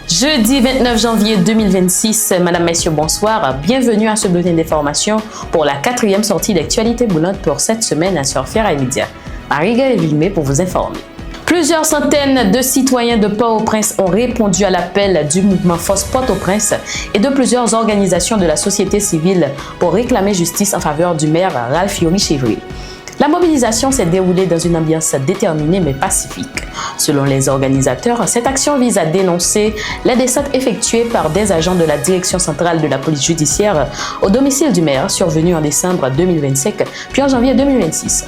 Jeudi 29 janvier 2026, Madame, Messieurs, bonsoir. Bienvenue à ce bulletin d'information pour la 4e sortie d'actualité boulante pour cette semaine sur Ferai Média. Marie-Gaëlle Villemé pour vous informer. Plusieurs centaines de citoyens de Port-au-Prince ont répondu à l'appel du mouvement Force Port-au-Prince et de plusieurs organisations de la société civile pour réclamer justice en faveur du maire Ralph Yory-Chevrier. La mobilisation s'est déroulée dans une ambiance déterminée mais pacifique. Selon les organisateurs, cette action vise à dénoncer les descentes effectuées par des agents de la direction centrale de la police judiciaire au domicile du maire survenu en décembre 2025 puis en janvier 2026.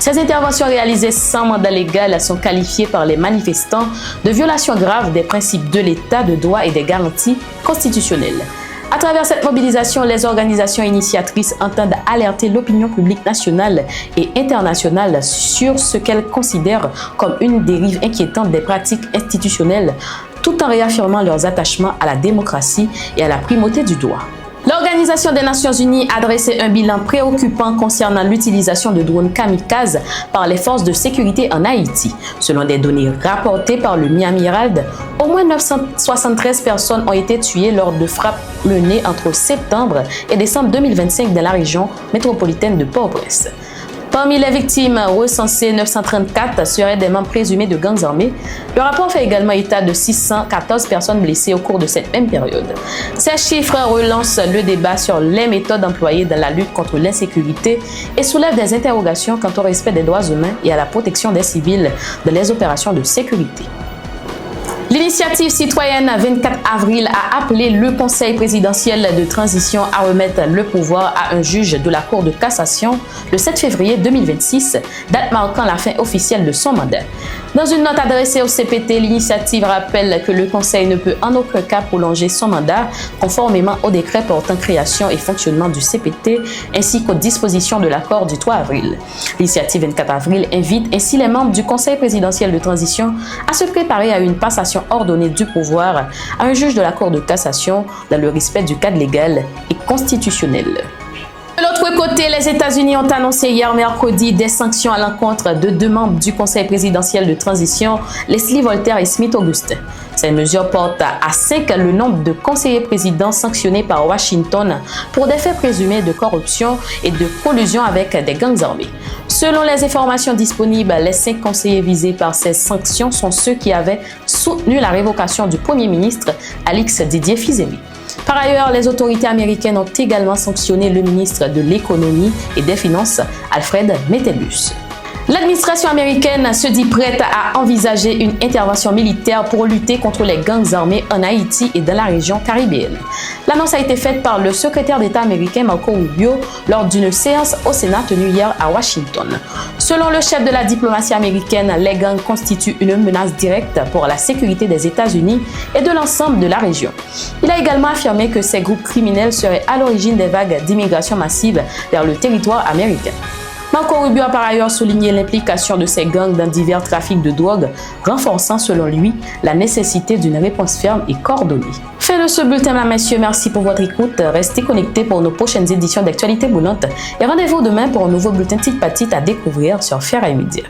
Ces interventions réalisées sans mandat légal sont qualifiées par les manifestants de violations graves des principes de l'État de droit et des garanties constitutionnelles. À travers cette mobilisation, les organisations initiatrices entendent alerter l'opinion publique nationale et internationale sur ce qu'elles considèrent comme une dérive inquiétante des pratiques institutionnelles, tout en réaffirmant leurs attachements à la démocratie et à la primauté du droit. L'Organisation des Nations Unies a dressé un bilan préoccupant concernant l'utilisation de drones kamikazes par les forces de sécurité en Haïti. Selon des données rapportées par le Miami Herald, au moins 973 personnes ont été tuées lors de frappes menées entre septembre et décembre 2025 dans la région métropolitaine de Port-au-Prince. Parmi les victimes recensées, 934 seraient des membres présumés de gangs armés. Le rapport fait également état de 614 personnes blessées au cours de cette même période. Ces chiffres relancent le débat sur les méthodes employées dans la lutte contre l'insécurité et soulèvent des interrogations quant au respect des droits humains et à la protection des civils dans les opérations de sécurité. L'initiative citoyenne 24 avril a appelé le Conseil présidentiel de transition à remettre le pouvoir à un juge de la Cour de cassation le 7 février 2026, date marquant la fin officielle de son mandat. Dans une note adressée au CPT, l'initiative rappelle que le Conseil ne peut en aucun cas prolonger son mandat conformément au décret portant création et fonctionnement du CPT ainsi qu'aux dispositions de l'accord du 3 avril. L'initiative 24 avril invite ainsi les membres du Conseil présidentiel de transition à se préparer à une passation ordonnée du pouvoir à un juge de la Cour de cassation dans le respect du cadre légal et constitutionnel. De l'autre côté, les États-Unis ont annoncé hier mercredi des sanctions à l'encontre de deux membres du Conseil présidentiel de transition, Leslie Voltaire et Smith Augustin. Ces mesures portent à 5 le nombre de conseillers présidents sanctionnés par Washington pour des faits présumés de corruption et de collusion avec des gangs armés. Selon les informations disponibles, les 5 conseillers visés par ces sanctions sont ceux qui avaient soutenu la révocation du Premier ministre Alix Didier Fizemi. Par ailleurs, les autorités américaines ont également sanctionné le ministre de l'Économie et des Finances, Alfred Metellus. L'administration américaine se dit prête à envisager une intervention militaire pour lutter contre les gangs armés en Haïti et dans la région caribéenne. L'annonce a été faite par le secrétaire d'État américain Marco Rubio lors d'une séance au Sénat tenue hier à Washington. Selon le chef de la diplomatie américaine, les gangs constituent une menace directe pour la sécurité des États-Unis et de l'ensemble de la région. Il a également affirmé que ces groupes criminels seraient à l'origine des vagues d'immigration massive vers le territoire américain. Marco Rubio a par ailleurs souligné l'implication de ces gangs dans divers trafics de drogue, renforçant selon lui la nécessité d'une réponse ferme et coordonnée. Fin de ce bulletin, mesdames, messieurs, merci pour votre écoute. Restez connectés pour nos prochaines éditions d'actualité boulante et rendez-vous demain pour un nouveau bulletin petite à découvrir sur Ferai Média.